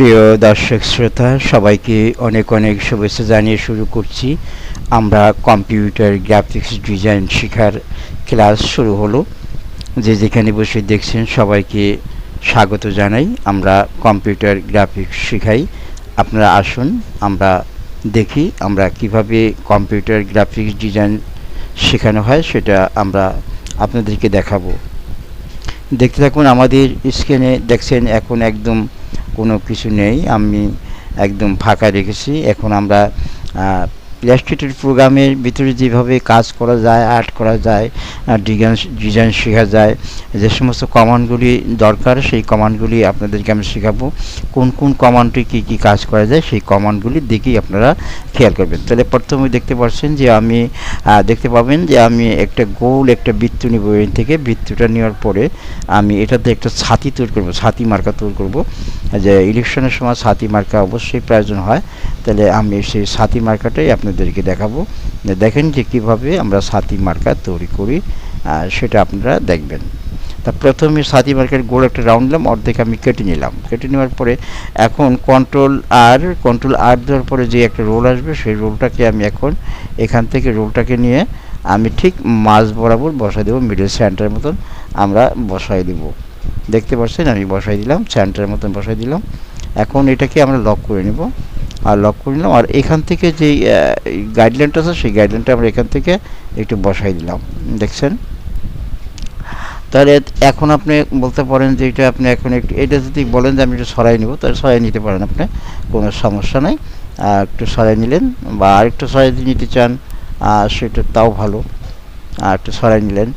প্রিয় দর্শক শ্রোতা সবাইকে অনেক অনেক শুভেচ্ছা জানিয়ে শুরু করছি। আমরা কম্পিউটার গ্রাফিক্স ডিজাইন শেখার ক্লাস শুরু হলো। যে যেখানে বসে দেখছেন সবাইকে স্বাগত জানাই। আমরা কম্পিউটার গ্রাফিক্স শেখাই। আপনারা আসুন, আমরা দেখি আমরা কিভাবে কম্পিউটার গ্রাফিক্স ডিজাইন শেখানো হয়, সেটা আমরা আপনাদেরকে দেখাবো। দেখতে থাকুন। আমাদের স্ক্রিনে দেখছেন এখন একদম কোনো কিছু নেই, আমি একদম ফাঁকা রেখেছি। এখন আমরা ইলাস্ট্রেটর প্রোগ্রামের ভিতরে যেভাবে কাজ করা যায়, আর্ট করা যায়, ডিজাইন শেখা যায়, যে সমস্ত কমান্ডগুলি দরকার সেই কমান্ডগুলি আপনাদেরকে আমি শেখাবো। কোন কোন কমান্ডে কী কী কাজ করা যায় সেই কমান্ডগুলি দেখেই আপনারা খেয়াল করবেন। তাহলে প্রথমে দেখতে পাচ্ছেন যে আমি দেখতে পাবেন যে আমি একটা গোল একটা বৃত্ত নিব। এর থেকে বৃত্তটা নেওয়ার পরে আমি এটাতে একটা ছাতি তৈরি করব, ছাতি মার্কা তৈরি করব। যে ইলেকশনের সময় ছাতি মার্কা অবশ্যই প্রয়োজন হয়। তাহলে আমি সেই ছাতি মার্কাটাই আপনাদেরকে দেখাবো। দেখেন যে কীভাবে আমরা ছাতি মার্কা তৈরি করি, সেটা আপনারা দেখবেন। তা প্রথমে ছাতি মার্কার গোল একটা রাউন্ড নিলাম, অর্ধেক আমি কেটে নিলাম। কেটে নেওয়ার পরে এখন কন্ট্রোল আর দেওয়ার পরে যে একটা রোল আসবে, সেই রোলটাকে আমি এখন এখান থেকে রোলটাকে নিয়ে আমি ঠিক মাঝ বরাবর বসাই দেবো, মিডল সেন্টারের মতন আমরা বসাই দেব। দেখতে পাচ্ছেন আমি বসাই দিলাম, সেন্টারের মতন বসাই দিলাম। এখন এটাকে আমরা লক করে নেব, আর লক করে নিলাম। আর এখান থেকে যেই গাইডলাইনটা আছে সেই গাইডলাইনটা আমরা এখান থেকে একটু বসাই দিলাম, দেখছেন। তাহলে এখন আপনি বলতে পারেন যে এটা আপনি এখন একটু এটা যদি বলেন যে আমি একটু সরাই নেব, তাহলে সরাই নিতে পারেন, আপনি কোনো সমস্যা নাই। একটু সরাই নিলেন, বা আরেকটু সরাই নিতে চান সেটা তাও ভালো, একটু সরাই নিলেন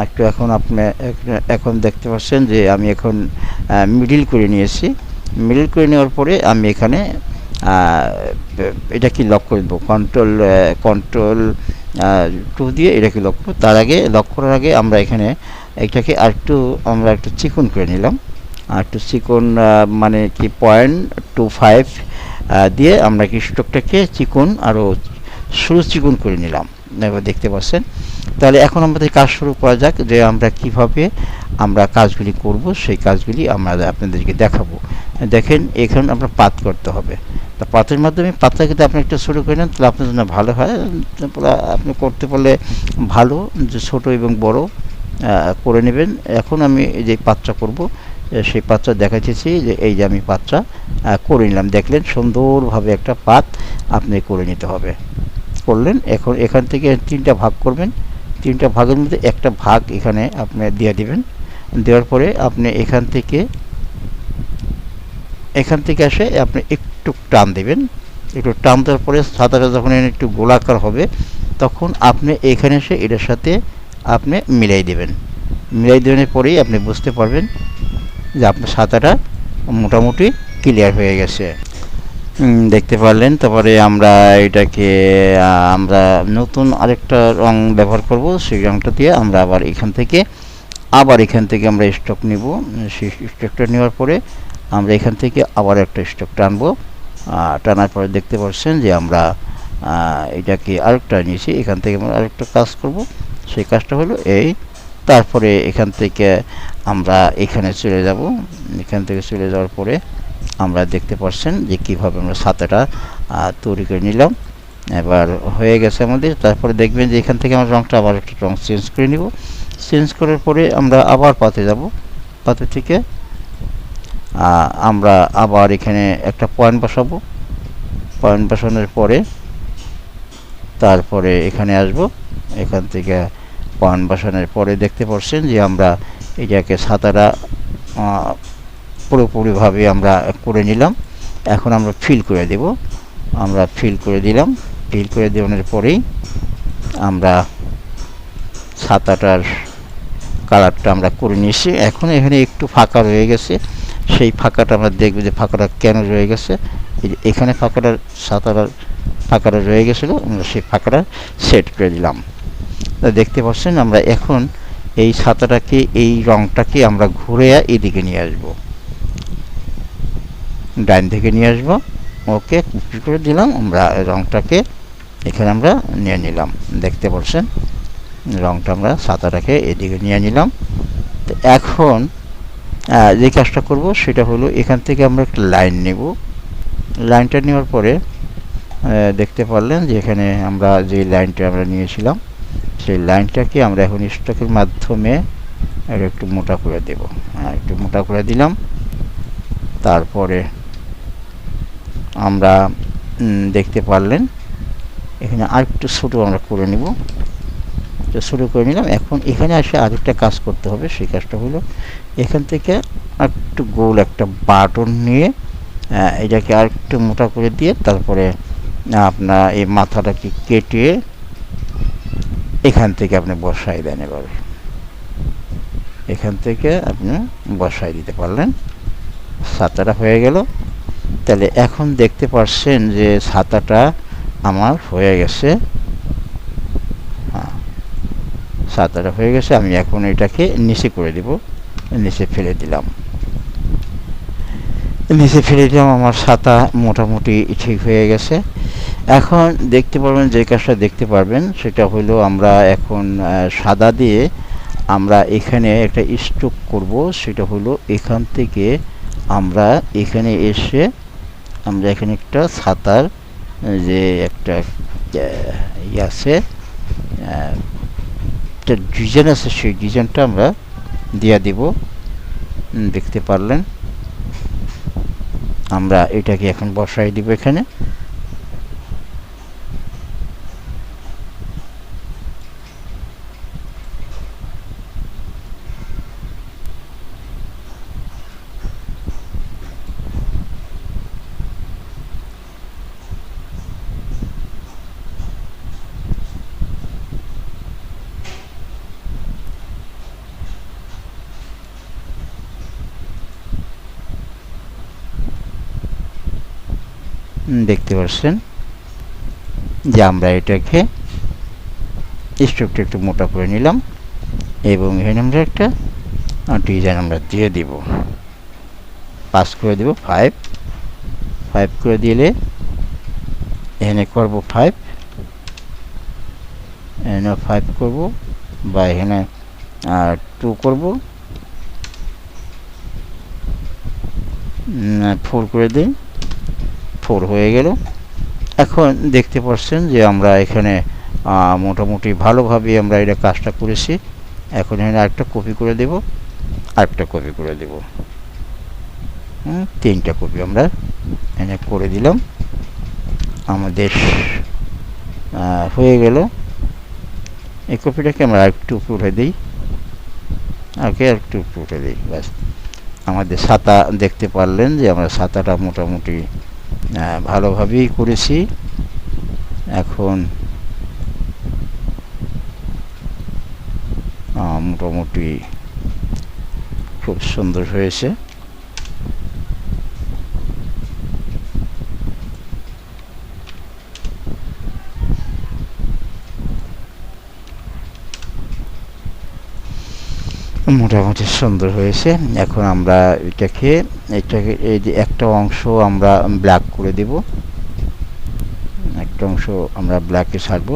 একটু। এখন আপনি এখন দেখতে পাচ্ছেন যে আমি এখন মিডিল করে নিয়েছি। মিডিল করে নেওয়ার পরে আমি এখানে এটা কি লক করে দেবো, কন্ট্রোল 2 দিয়ে এটাকে লক করবো। তার আগে লক করার আগে আমরা এখানে এটাকে আমরা একটু চিকন করে নিলাম। আর একটু চিকন মানে কি 0.25 দিয়ে আমরা কি স্ট্রোকটাকে চিকন আরও সরু চিকন করে নিলাম, এবার দেখতে পাচ্ছেন। তাহলে এখন আমাদের কাজ শুরু করা যাক, যে আমরা কিভাবে আমরা কাজগুলি করব সেই কাজগুলি আমরা আপনাদেরকে দেখাবো। দেখেন এখানে আমরা পাত করতে হবে। তা পাতের মাধ্যমে পাতটা কিন্তু আপনি একটু শুরু করে নেন, তাহলে আপনার জন্য ভালো হয়। আপনি করতে পারলে ভালো, যে ছোটো এবং বড় করে নেবেন। এখন আমি যে পাতটা করব সেই পাতটা দেখাচ্ছি, যে এই যে আমি পাতটা করে নিলাম। দেখলেন সুন্দরভাবে একটা পাত আপনি করে নিতে হবে। করলেন, এখন এখান থেকে 3টা ভাগ করবেন। 3টা ভাগের মধ্যে একটা ভাগ এখানে আপনি দিয়ে দিবেন। দেওয়ার পরে আপনি এখান থেকে এসে আপনি একটু টান দেবেন। একটু টান দেওয়ার পরে ছাতাটা যখন একটু গোলাকার হবে, তখন আপনি এখানে এসে এটার সাথে আপনি মিলাই দেবেন। মিলাই দেওয়ার পরেই আপনি বুঝতে পারবেন যে আপনার ছাতাটা মোটামুটি ক্লিয়ার হয়ে গেছে। দেখতে পারলেন। তারপরে আমরা এটাকে আমরা নতুন আরেকটা রং ব্যবহার করব। সেই রংটা দিয়ে আমরা আবার এখান থেকে আমরা স্টক নিব। সেই স্টকটা নেওয়ার পরে আমরা এখান থেকে আবার একটা স্টক টানবো। টানার পরে দেখতে পাচ্ছেন যে আমরা এটাকে আরেকটা নিয়েছি। এখান থেকে আমরা আরেকটা কাজ করব। সেই কাজটা হলো এই। তারপরে এখান থেকে আমরা এখানে চলে যাব। এখান থেকে চলে যাওয়ার পরে আমরা দেখতে পাচ্ছেন যে কীভাবে আমরা ছাতাটা তৈরি করে নিলাম। এবার হয়ে গেছে আমাদের। তারপরে দেখবেন যে এখান থেকে আমরা রংটা আবার একটা রং চেঞ্জ করে নিব। চেঞ্জ করার পরে আমরা আবার পাতে যাব। পাতে থেকে আমরা আবার এখানে একটা পয়েন্ট বসাবো। পয়েন্ট বসানোর পরে তারপরে এখানে আসব। এখান থেকে পয়েন্ট বসানোর পরে দেখতে পাচ্ছেন যে আমরা এটাকে ছাতাটা পুরোপুরিভাবে আমরা করে নিলাম। এখন আমরা ফিল করে দেব। আমরা ফিল করে দিলাম। ফিল করে দেওয়ার পরেই আমরা ছাতাটার কালারটা আমরা করে নিয়েছি। এখন এখানে একটু ফাঁকা রয়ে গেছে, সেই ফাঁকাটা আমরা দেখব যে ফাঁকাটা কেন রয়ে গেছে। এখানে ফাঁকাটা রয়ে গেছিলো, আমরা সেই ফাঁকাটা সেট করে দিলাম। দেখতে পাচ্ছেন আমরা এখন এই ছাতাটাকে, এই রংটাকে আমরা ঘুরে এদিকে নিয়ে আসবো, ডাইন থেকে নিয়ে আসবো। ওকে করে দিলাম। আমরা রংটাকে এখানে আমরা নিয়ে নিলাম। দেখতে পাচ্ছেন রংটা আমরা ছাতাটাকে এদিকে নিয়ে নিলাম। তো এখন যে কাজটা করব সেটা হলো এখান থেকে আমরা একটা লাইন নেব। লাইনটা নেওয়ার পরে দেখতে পারলেন যে এখানে আমরা যে লাইনটা আমরা নিয়েছিলাম সেই লাইনটাকে আমরা এখন স্ট্রোকের মাধ্যমে একটু মোটা করে দেব। একটু মোটা করে দিলাম। তারপরে আমরা দেখতে পারলেন এখানে আরেকটু ছোটো আমরা করে নেব। ছোটো করে নিলাম। এখন এখানে এসে আরেকটা কাজ করতে হবে। সেই কাজটা হলো এখান থেকে একটু গোল একটা বাটন নিয়ে এটাকে আরেকটু মোটা করে দিয়ে তারপরে আপনার এই মাথাটাকে কেটে এখান থেকে আপনি বসাই দেন। এভাবে এখান থেকে আপনি বসাই দিতে পারলেন। ছাতাটা হয়ে গেল। তাহলে এখন দেখতে পাচ্ছেন যে ছাতাটা আমার হয়ে গেছে। ছাতাটা হয়ে গেছে। আমি এখন এটাকে নিচে করে দিব। নিচে ফেলে দিলাম। নিচে ফেলে দিলাম। আমার ছাতা মোটামুটি ঠিক হয়ে গেছে। এখন দেখতে পারবেন যে কাজটা দেখতে পারবেন সেটা হলো আমরা এখন সাদা দিয়ে আমরা এখানে একটা স্ট্রোক করব। সেটা হলো এখান থেকে আমরা এখানে এসে আমরা এখানে একটা ছাতার যে একটা আছে একটা ডিজাইন আছে সেই ডিজাইনটা আমরা দিয়ে দিব। দেখতে পারলেন আমরা এটাকে এখন বসাই দিব এখানে। দেখতে পাচ্ছেন যে আমরা এটাকে স্ট্রোকটা একটু মোটা করে নিলাম এবং এখানে আমরা একটা ডিজাইন আমরা দিয়ে দিব। পাস করে দিব 5 করে দিলে এখানে করব 5, এখানে 5 করব বা এখানে 2 করব, 4 করে দিই। 4 হয়ে গেল। এখন দেখতে পাচ্ছেন যে আমরা এখানে মোটামুটি ভালোভাবে আমরা এটা কাজটা করেছি। এখন এখানে আরেকটা কপি করে দেব, আরেকটা কপি করে দেব। 3টা কপি আমরা এখানে করে দিলাম। আমাদের হয়ে গেল। এই কপিটাকে আমরা আরেকটু উঠে দিই, আরেকটু উঠে দিই। ব্যাস আমাদের ছাতা দেখতে পারলেন যে আমরা ছাতাটা মোটামুটি ভালোভাবেই করেছি। এখন মোটামুটি খুব সুন্দর হয়েছে। মোটামুটি সুন্দর হয়েছে। এখন আমরা এটাকে এই যে একটা অংশ আমরা ব্ল্যাক করে দেব, একটা অংশ আমরা ব্ল্যাকে ছাড়বো।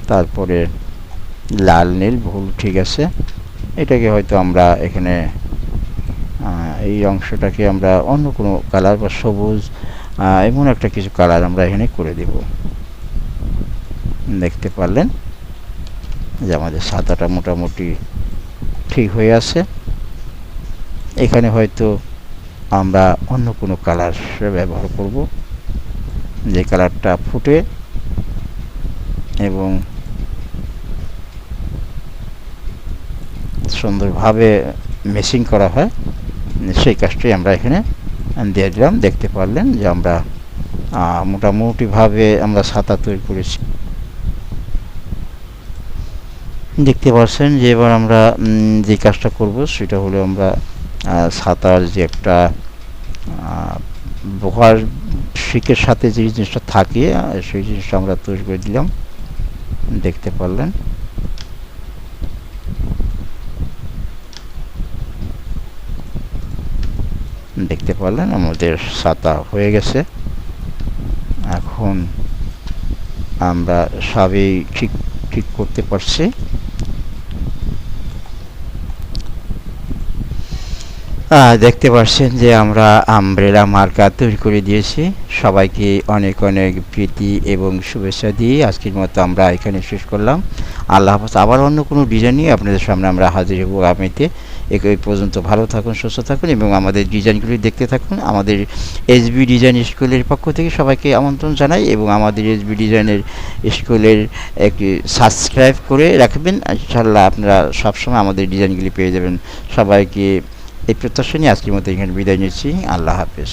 তারপরে লাল নীল ভুল, ঠিক আছে। এটাকে হয়তো আমরা এখানে এই অংশটাকে আমরা অন্য কোনো কালার বা সবুজ এমন একটা কিছু কালার আমরা এখানে করে দেব। দেখতে পারলেন যে আমাদের ছাতাটা মোটামুটি ঠিক হয়ে আছে। এখানে হয়তো আমরা অন্য কোনো কালার ব্যবহার করব, যে কালারটা ফুটে এবং সুন্দরভাবে মেশিং করা হয়, সেই কাজটাই আমরা এখানে দিয়ে দিলাম। দেখতে পারলেন যে আমরা মোটামুটিভাবে আমরা ছাতা তৈরি করেছি। দেখতে পাচ্ছেন যে এবার আমরা যে কাজটা করব সেটা হলো আমরা ছাতার যে একটা লোহার শিকের সাথে যে জিনিসটা থাকে সেই জিনিসটা আমরা তৈরি করে দিলাম। দেখতে পারলেন আমাদের ছাতা হয়ে গেছে। এখন আমরা সবই ঠিক করতে পারছি। দেখতে পাচ্ছেন যে আমরা আমব্রেলা মার্কার তৈরি করে দিয়েছি। সবাইকে অনেক অনেক প্রীতি এবং শুভেচ্ছা দিয়ে আজকের মতো আমরা এখানে শেষ করলাম। আল্লাহ হাফেজ। আবার অন্য কোনো ডিজাইন নিয়ে আপনাদের সামনে আমরা হাজির হব আগামীতে। এই পর্যন্ত ভালো থাকুন, সুস্থ থাকুন এবং আমাদের ডিজাইনগুলি দেখতে থাকুন। আমাদের এসবি ডিজাইন স্কুলের পক্ষ থেকে সবাইকে আমন্ত্রণ জানাই এবং আমাদের এসবি ডিজাইনের স্কুলের একটি সাবস্ক্রাইব করে রাখবেন। ইনশাআল্লাহ আপনারা সবসময় আমাদের ডিজাইনগুলি পেয়ে যাবেন। সবাইকে এই প্রত্যাশা নিয়ে আজকের মতো এখানে বিদায় নিচ্ছি। আল্লাহ হাফেজ।